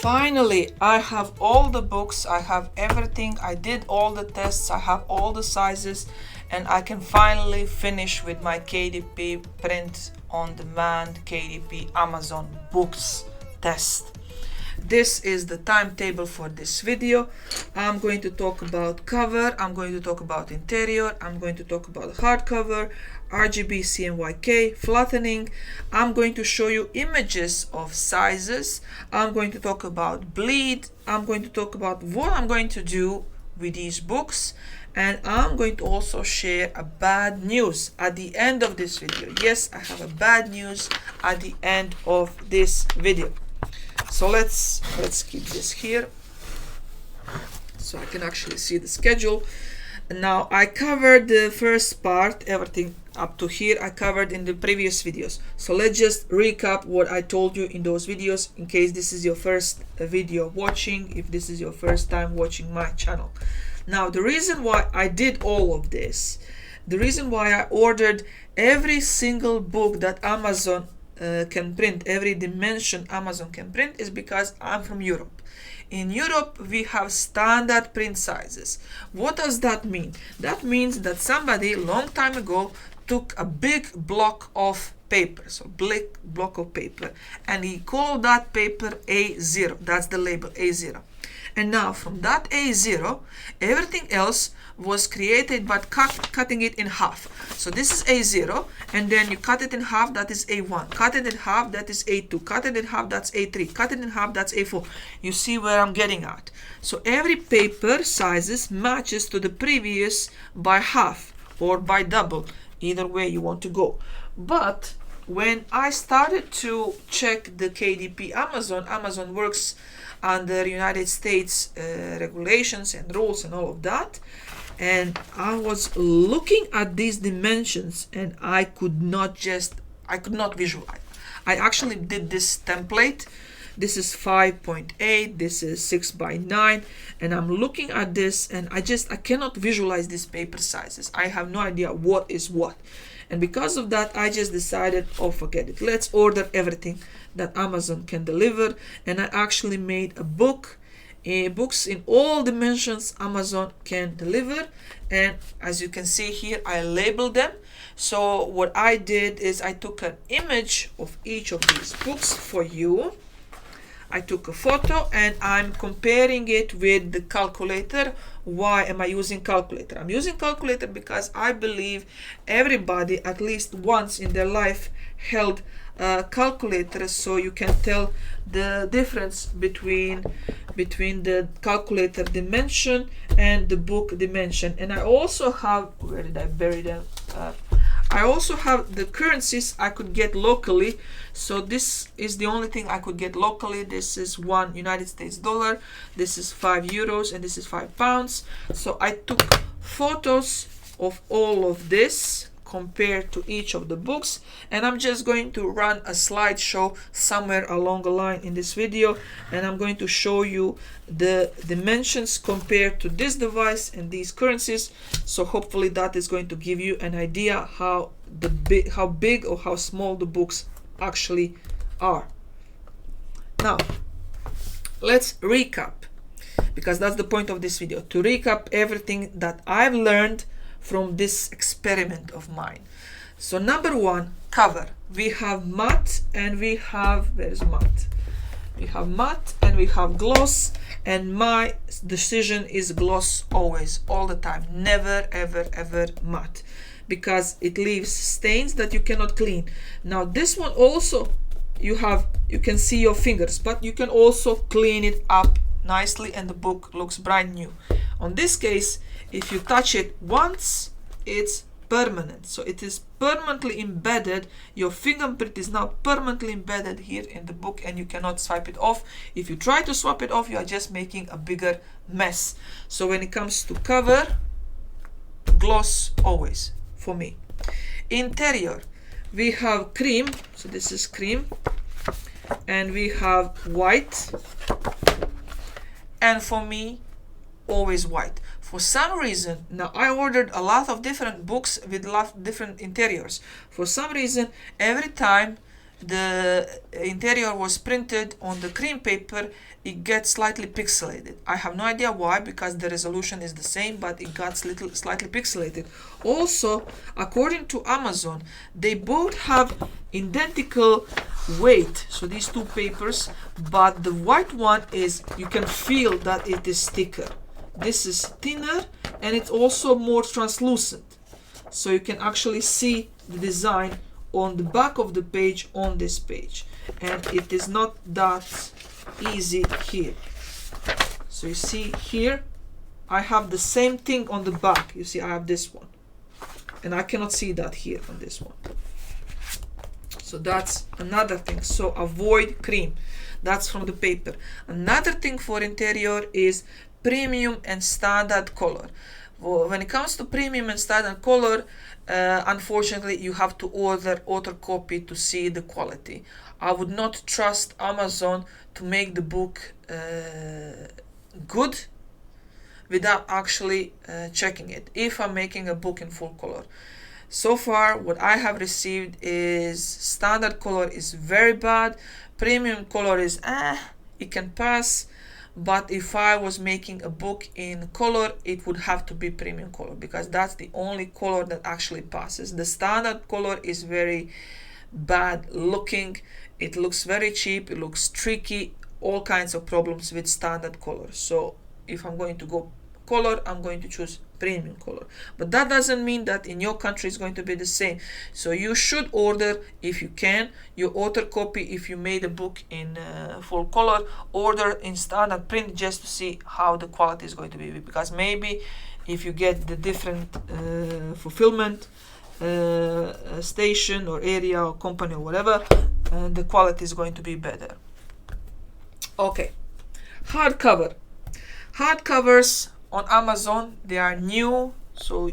Finally, I have all the books, I have everything, I did all the tests, I have all the sizes, and I can finally finish with my KDP print on demand KDP Amazon books test. This is the timetable for this video. I'm going to talk about cover, I'm going to talk about interior, I'm going to talk about hardcover, RGB CMYK, flattening. I'm going to show you images of sizes. I'm going to talk about bleed. I'm going to talk about what I'm going to do with these books. And I'm going to also share a bad news at the end of this video. Yes, I have a bad news at the end of this video. So let's keep this here so I can actually see the schedule. Now I covered the first part, everything up to here I covered in the previous videos. So let's just recap what I told you in those videos in case this is your first video watching, if this is your first time watching my channel. Now the reason why I did all of this, the reason why I ordered every single book that Amazon can print, every dimension Amazon can print, is because I'm from Europe. In Europe, we have standard print sizes. What does that mean? That means that somebody long time ago took a big block of paper, so big block of paper, and he called that paper A0. That's the label A0. And now from that A0, everything else was created by cutting it in half. So this is A0, and then you cut it in half, that is A1. Cut it in half, that is A2. Cut it in half, that's A3. Cut it in half, that's A4. You see where I'm getting at. So every paper sizes matches to the previous by half or by double, either way you want to go. But when I started to check the KDP Amazon works under United States regulations and rules and all of that, and I was looking at these dimensions and I could not visualize. I actually did this template. This is 5.8, this is 6 by 9, and I'm looking at this and I cannot visualize these paper sizes. I have no idea what is what. And because of that, I just decided, oh, forget it. Let's order everything that Amazon can deliver. And I actually made a book, books in all dimensions Amazon can deliver. And as you can see here, I labeled them. So what I did is I took an image of each of these books for you. I took a photo and I'm comparing it with the calculator. Why am I using calculator? I'm using calculator because I believe everybody at least once in their life held a calculator, so you can tell the difference between the calculator dimension and the book dimension. And I also have, where did I bury them? I also have the currencies I could get locally. So this is the only thing I could get locally. This is $1 United States dollar, this is 5 euros, and this is 5 pounds. So I took photos of all of this compared to each of the books, and I'm just going to run a slideshow somewhere along the line in this video, and I'm going to show you the dimensions compared to this device and these currencies. So hopefully that is going to give you an idea how big or how small the books actually are. Now let's recap, because that's the point of this video, to recap everything that I've learned from this experiment of mine. So number one, cover. We have matte and we have, where's matte? We have matte and we have gloss, and my decision is gloss always, all the time, never ever ever matte, because it leaves stains that you cannot clean. Now this one also, you can see your fingers, but you can also clean it up nicely and the book looks brand new. On this case, if you touch it once, it's permanent. So it is permanently embedded. Your fingerprint is now permanently embedded here in the book and you cannot swipe it off. If you try to swap it off, you are just making a bigger mess. So when it comes to cover, gloss always for me. Interior, we have cream. So this is cream. And we have white. And for me, always white. For some reason, now I ordered a lot of different books with a lot of different interiors. For some reason, every time the interior was printed on the cream paper, it gets slightly pixelated. I have no idea why, because the resolution is the same, but it got slightly pixelated. Also, according to Amazon, they both have identical weight, so these two papers, but the white one is, you can feel that it is thicker. This is thinner and it's also more translucent, so you can actually see the design on the back of the page on this page, and it is not that easy here. So you see here I have the same thing on the back. You see I have this one, and I cannot see that here on this one. So that's another thing. So avoid cream. That's from the paper. Another thing for interior is premium and standard color. When it comes to premium and standard color, unfortunately you have to order copy to see the quality. I would not trust Amazon to make the book good without actually checking it, if I'm making a book in full color. So far what I have received is standard color is very bad, premium color is it can pass, but if I was making a book in color, it would have to be premium color, because that's the only color that actually passes. The standard color is very bad looking, it looks very cheap, it looks tricky, all kinds of problems with standard color. So if I'm going to go color, I'm going to choose premium color, but that doesn't mean that in your country is going to be the same. So you should order, if you can, your author copy. If you made a book in full color, order in standard print just to see how the quality is going to be, because maybe if you get the different fulfillment station or area or company or whatever, the quality is going to be better. Okay, hardcover. Hardcovers on Amazon, they are new. So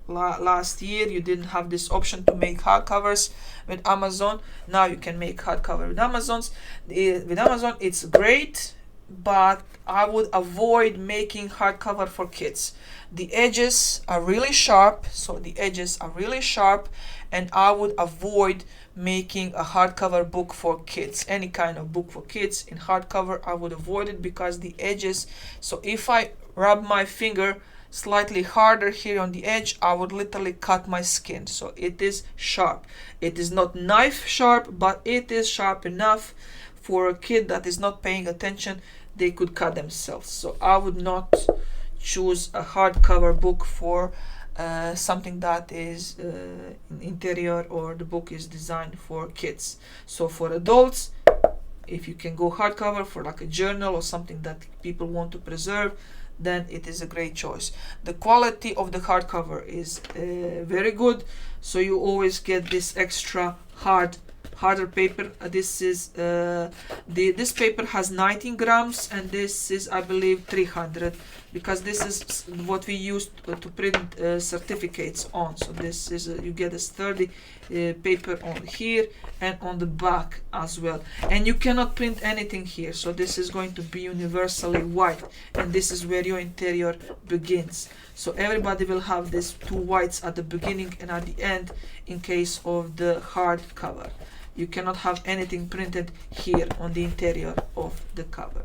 last year you didn't have this option to make hardcovers with Amazon. Now you can make hardcover with Amazon. It's great, but I would avoid making hardcover for kids. The edges are really sharp, and I would avoid making a hardcover book for kids. Any kind of book for kids in hardcover, I would avoid it, because the edges, so if I rub my finger slightly harder here on the edge, I would literally cut my skin. So it is sharp. It is not knife sharp, but it is sharp enough for a kid that is not paying attention, they could cut themselves. So I would not choose a hardcover book for something that is interior, or the book is designed for kids. So for adults, if you can go hardcover for like a journal or something that people want to preserve, then it is a great choice. The quality of the hardcover is very good, so you always get this extra harder paper. This is this paper has 19 grams, and this is, I believe, 300, because this is what we use to print certificates on. So this is you get a sturdy paper on here and on the back as well, and you cannot print anything here. So this is going to be universally white, and this is where your interior begins. So everybody will have these two whites at the beginning and at the end in case of the hardcover. You cannot have anything printed here on the interior of the cover.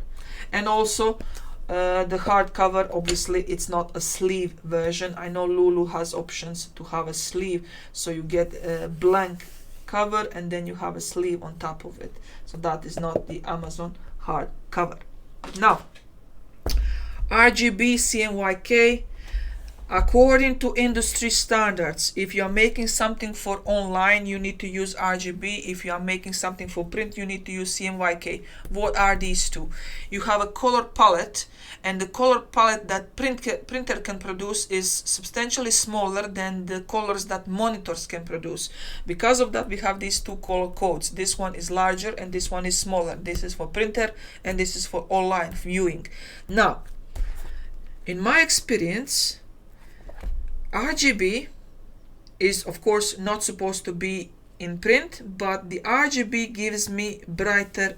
And also the hardcover, obviously it's not a sleeve version. I know Lulu has options to have a sleeve, so you get a blank cover and then you have a sleeve on top of it. So that is not the Amazon hardcover. Now, RGB CMYK. According to industry standards, if you are making something for online, you need to use RGB. If you are making something for print, you need to use CMYK. What are these two? You have a color palette, and the color palette that printer can produce is substantially smaller than the colors that monitors can produce. Because of that, we have these two color codes. This one is larger and this one is smaller. This is for printer and this is for online viewing. Now, in my experience, RGB is of course not supposed to be in print, but the RGB gives me brighter,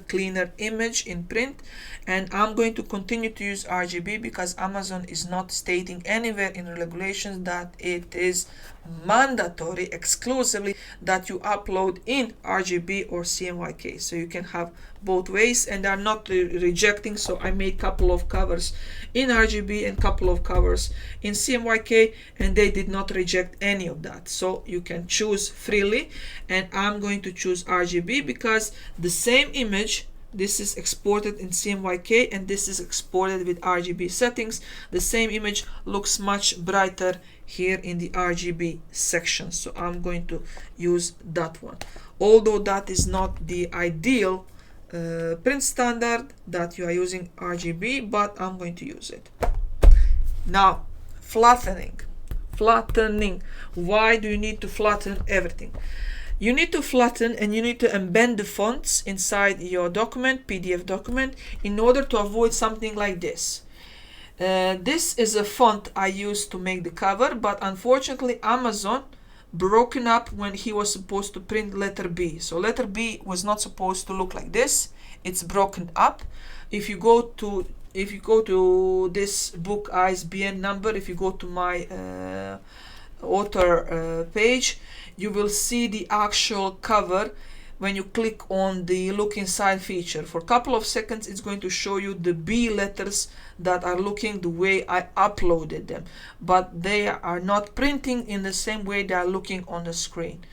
cleaner image in print, and I'm going to continue to use RGB because Amazon is not stating anywhere in regulations that it is mandatory exclusively that you upload in RGB or CMYK. So you can have both ways, and I'm not rejecting. So I made couple of covers in RGB and couple of covers in CMYK, and they did not reject any of that. So you can choose freely, and I'm going to choose RGB because the same image, this is exported in CMYK and this is exported with RGB settings. The same image looks much brighter here in the RGB section. So I'm going to use that one. Although that is not the ideal print standard that you are using RGB, but I'm going to use it. Now, flattening. Flattening. Why do you need to flatten everything? You need to flatten and you need to embed the fonts inside your document, PDF document, in order to avoid something like this. This is a font I used to make the cover, but unfortunately Amazon broken up when he was supposed to print letter B. So letter B was not supposed to look like this. It's broken up. If you go to this book ISBN number, if you go to my author page, you will see the actual cover. When you click on the look inside feature, for a couple of seconds it's going to show you the B letters that are looking the way I uploaded them, but they are not printing in the same way they are looking on the screen.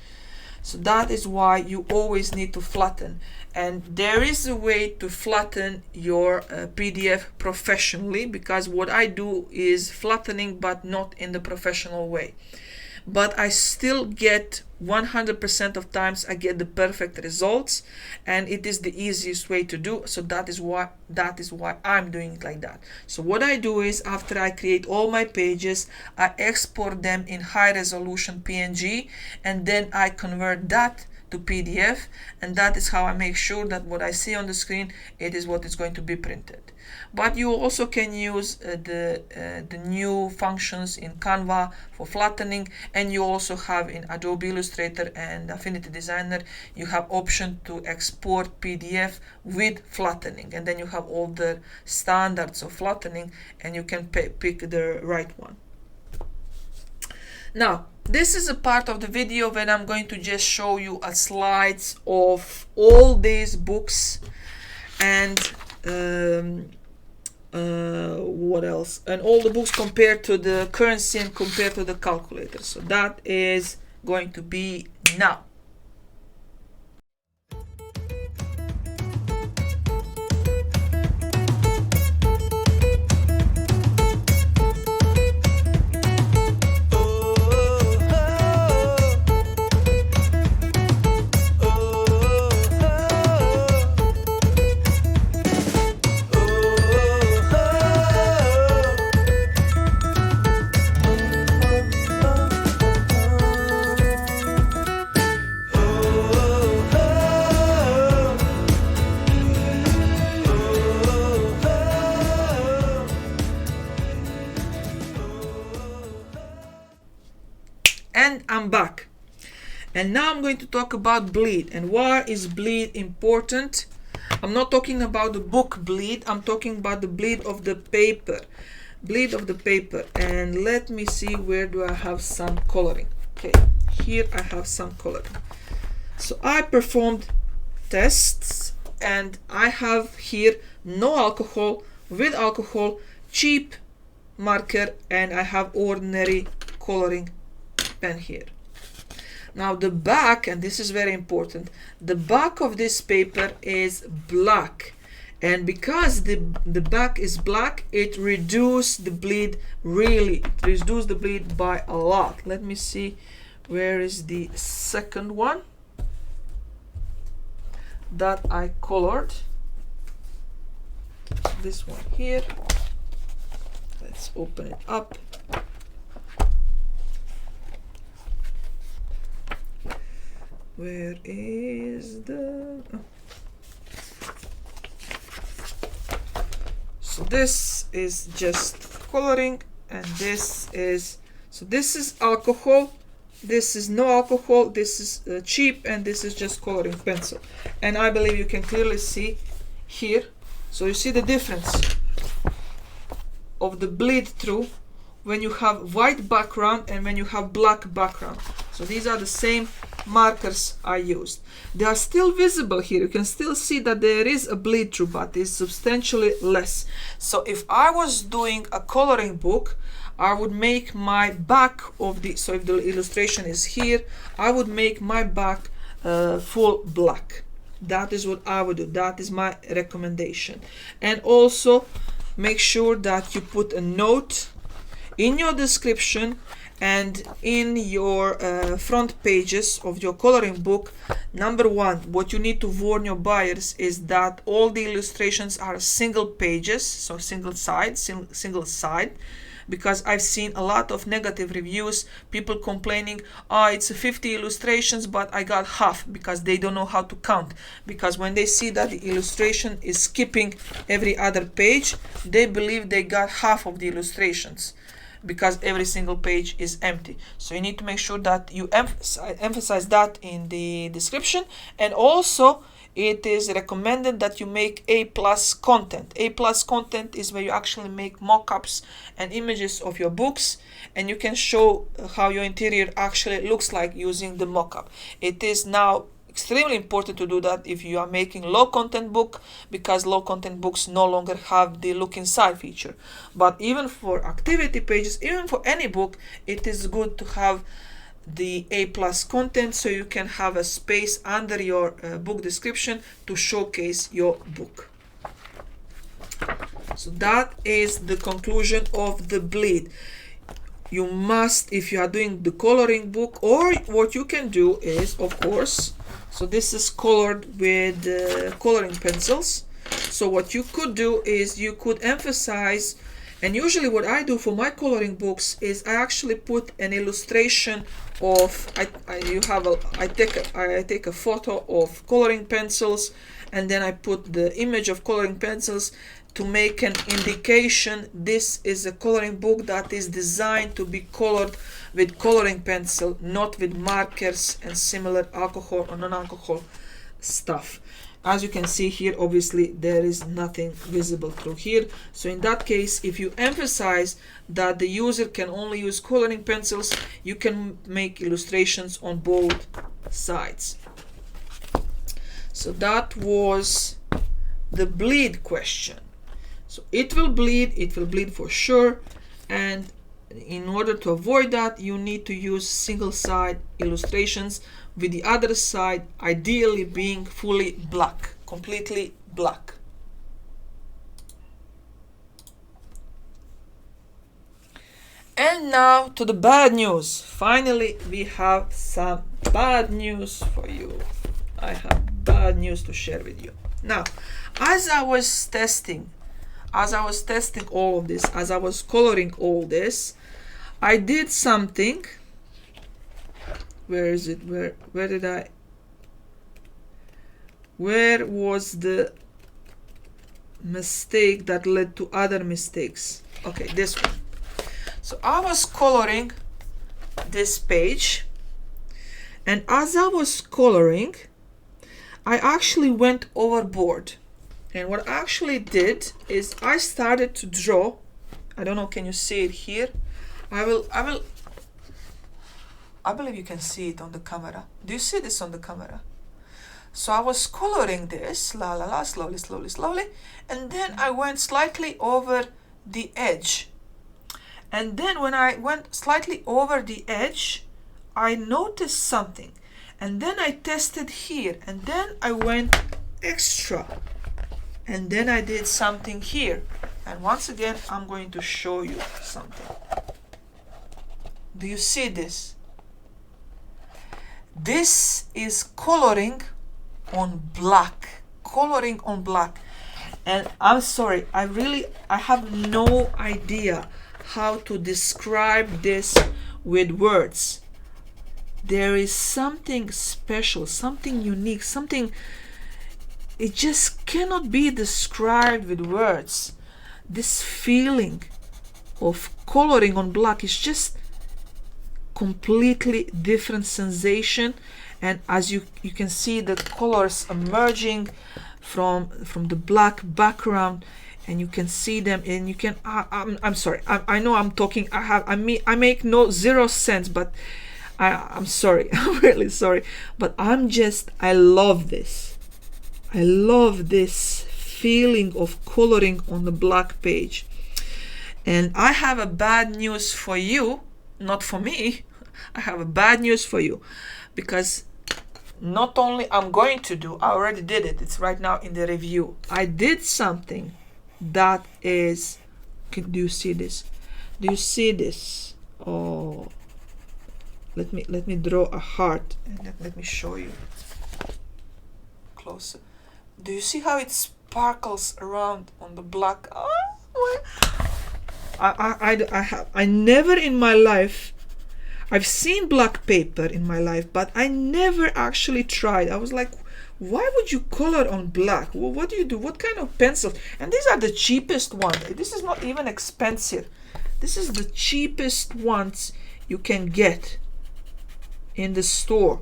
So that is why you always need to flatten, and there is a way to flatten your PDF professionally, because what I do is flattening but not in the professional way. But I still get 100% of times I get the perfect results, and it is the easiest way to do. So that is why I'm doing it like that. So what I do is, after I create all my pages, I export them in high resolution PNG, and then I convert that to PDF, and that is how I make sure that what I see on the screen, it is what is going to be printed. But you also can use the new functions in Canva for flattening, and you also have in Adobe Illustrator and Affinity Designer, you have option to export PDF with flattening, and then you have all the standards of flattening, and you can pick the right one. Now, this is a part of the video when I'm going to just show you a slides of all these books, and what else, and all the books compared to the currency and compared to the calculator. So that is going to be now. And I'm back, and now I'm going to talk about bleed. And why is bleed important? I'm not talking about the book bleed, I'm talking about the bleed of the paper. Bleed of the paper. And let me see, where do I have some coloring? Okay, here I have some coloring. So I performed tests, and I have here no alcohol, with alcohol, cheap marker, and I have ordinary coloring pen here. Now the back, and this is very important, the back of this paper is black, and because the back is black, it reduced the bleed, it reduced the bleed by a lot. Let me see, where is the second one that I colored? This one here. Let's open it up. Where is the... So this is just coloring, and this is... So this is alcohol, this is no alcohol, this is cheap, and this is just coloring pencil. And I believe you can clearly see here. So you see the difference of the bleed through when you have white background and when you have black background. So these are the same markers I used. They are still visible here. You can still see that there is a bleed through, but it's substantially less. So if I was doing a coloring book, I would make my back of the, so if the illustration is here, I would make my back full black. That is what I would do. That is my recommendation. And also make sure that you put a note in your description and in your front pages of your coloring book. Number one, what you need to warn your buyers is that all the illustrations are single pages, so single side, because I've seen a lot of negative reviews, people complaining, oh, it's 50 illustrations, but I got half, because they don't know how to count. Because when they see that the illustration is skipping every other page, they believe they got half of the illustrations, because every single page is empty. So you need to make sure that you emphasize that in the description. And also it is recommended that you make A+ content. A+ content is where you actually make mock-ups and images of your books, and you can show how your interior actually looks like using the mock-up. It is now extremely important to do that if you are making low content book, because low content books no longer have the look inside feature. But even for activity pages, even for any book, it is good to have the A+ content, so you can have a space under your book description to showcase your book. So that is the conclusion of the bleed. You must, if you are doing the coloring book, or what you can do is, of course, so this is colored with coloring pencils. So what you could do is you could emphasize, and usually what I do for my coloring books is I actually put an illustration of, I take a photo of coloring pencils, and then I put the image of coloring pencils to make an indication this is a coloring book that is designed to be colored with coloring pencil, not with markers and similar alcohol or non-alcohol stuff. As you can see here, obviously there is nothing visible through here. So in that case, if you emphasize that the user can only use coloring pencils, you can make illustrations on both sides. So that was the bleed question. So it will bleed for sure, and in order to avoid that, you need to use single side illustrations, with the other side ideally being fully black, completely black. And now to the bad news. Finally, we have some bad news for you. I have bad news to share with you. Now, as I was testing all of this, as I was coloring all this, I did something. Where is it? Where was the mistake that led to other mistakes? Okay, this one. So I was coloring this page, and as I was coloring, I actually went overboard. And what I actually did is I started to draw. I don't know, can you see it here? I believe you can see it on the camera. Do you see this on the camera? So I was coloring this, slowly, and then I went slightly over the edge. And then when I went slightly over the edge, I noticed something. And then I tested here, and then I went extra. And then I did something here. And once again, I'm going to show you something. Do you see this? This is coloring on black. Coloring on black. And I'm sorry, I have no idea how to describe this with words. There is something special, something unique, something, it just cannot be described with words. This feeling of coloring on black is just completely different sensation. And as you can see the colors emerging from the black background, and you can see them, and you can I'm sorry, I know I'm talking, I make no zero sense, but I'm sorry. I'm really sorry, but I love this. I love this feeling of coloring on the black page. And I have a bad news for you, not for me. I have a bad news for you, because not only I already did it, it's right now in the review. I did something that is, do you see this? Do you see this? Oh, let me draw a heart, and let me show you closer. Do you see how it sparkles around on the black? Oh, I never in my life, I've seen black paper in my life, but I never actually tried. I was like, why would you color on black? Well, what do you do? What kind of pencils? And these are the cheapest ones. This is not even expensive. This is the cheapest ones you can get in the store.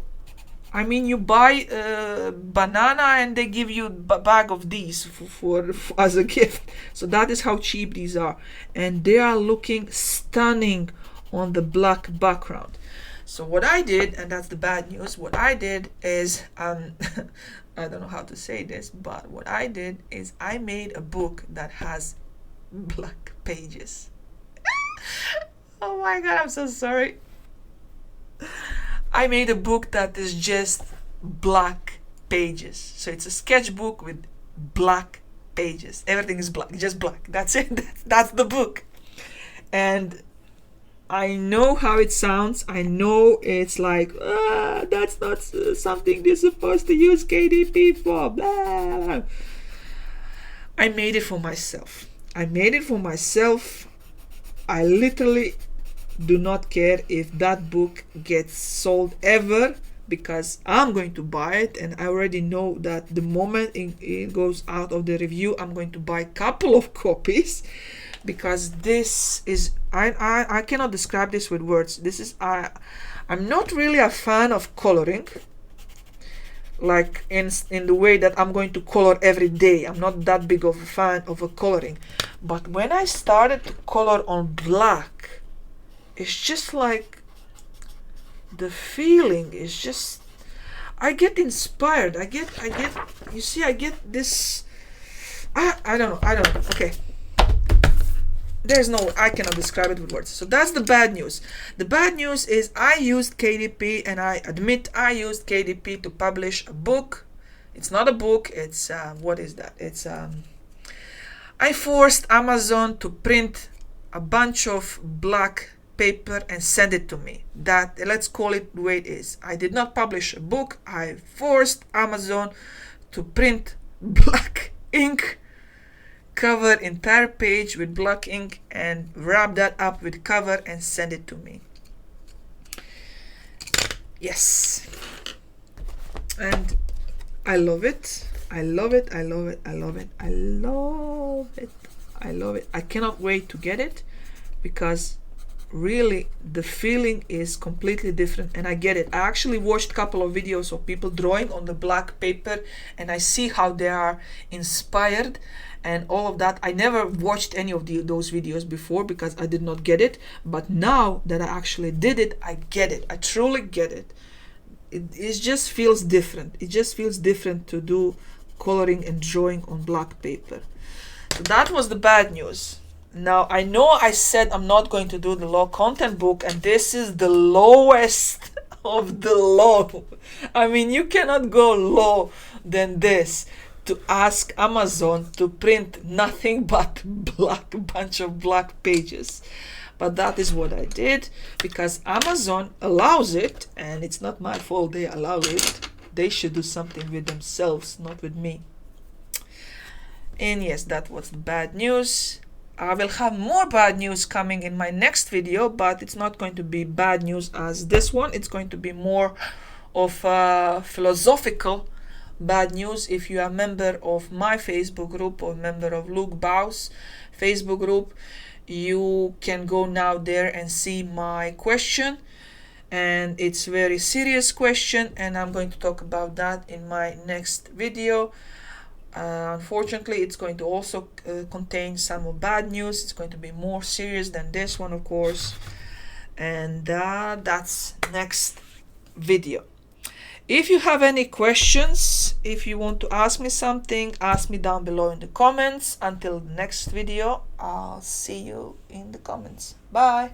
I mean, you buy a banana and they give you a bag of these for as a gift. So that is how cheap these are. And they are looking stunning on the black background. So what I did, and that's the bad news, what I did is, I don't know how to say this, but what I did is I made a book that has black pages. Oh my God, I'm so sorry. I made a book that is just black pages. So it's a sketchbook with black pages. Everything is black, just black. That's it. That's the book. And I know how it sounds. I know it's like, that's not something they're supposed to use KDP for. Blah. I made it for myself. I made it for myself. I literally do not care if that book gets sold ever, because I'm going to buy it, and I already know that the moment it goes out of the review, I'm going to buy a couple of copies, because this is, I cannot describe this with words. This is, I'm not really a fan of coloring, like in the way that I'm going to color every day. I'm not that big of a fan of a coloring, but when I started to color on black, it's just like the feeling is just, I get inspired. I get you see, I get this, I don't know. Okay, there's no, I cannot describe it with words. So that's the bad news. The bad news is I used KDP, and I admit I used KDP to publish a book. It's not a book, it's what is that? It's I forced Amazon to print a bunch of black paper and send it to me. That, let's call it the way it is. I did not publish a book. I forced Amazon to print black ink, cover entire page with black ink, and wrap that up with cover and send it to me. Yes, and I love it. I love it. I love it. I love it. I love it. I love it. I cannot wait to get it, because really the feeling is completely different, and I get it. I actually watched a couple of videos of people drawing on the black paper, and I see how they are inspired and all of that. I never watched any of those videos before, because I did not get it, but now that I actually did it, I get it. I truly get it. It just feels different. It just feels different to do coloring and drawing on black paper. So that was the bad news. Now, I know I said I'm not going to do the low content book, and this is the lowest of the low. I mean, you cannot go low than this, to ask Amazon to print nothing but bunch of black pages. But that is what I did, because Amazon allows it, and it's not my fault they allow it. They should do something with themselves, not with me. And yes, that was the bad news. I will have more bad news coming in my next video, but it's not going to be bad news as this one. It's going to be more of philosophical bad news. If you are a member of my Facebook group or member of Luke Bau's Facebook group, you can go now there and see my question. And it's very serious question, and I'm going to talk about that in my next video. Unfortunately, it's going to also contain some bad news. It's going to be more serious than this one, of course, and that's next video. If you have any questions, if you want to ask me something, ask me down below in the comments. Until the next video, I'll see you in the comments. Bye.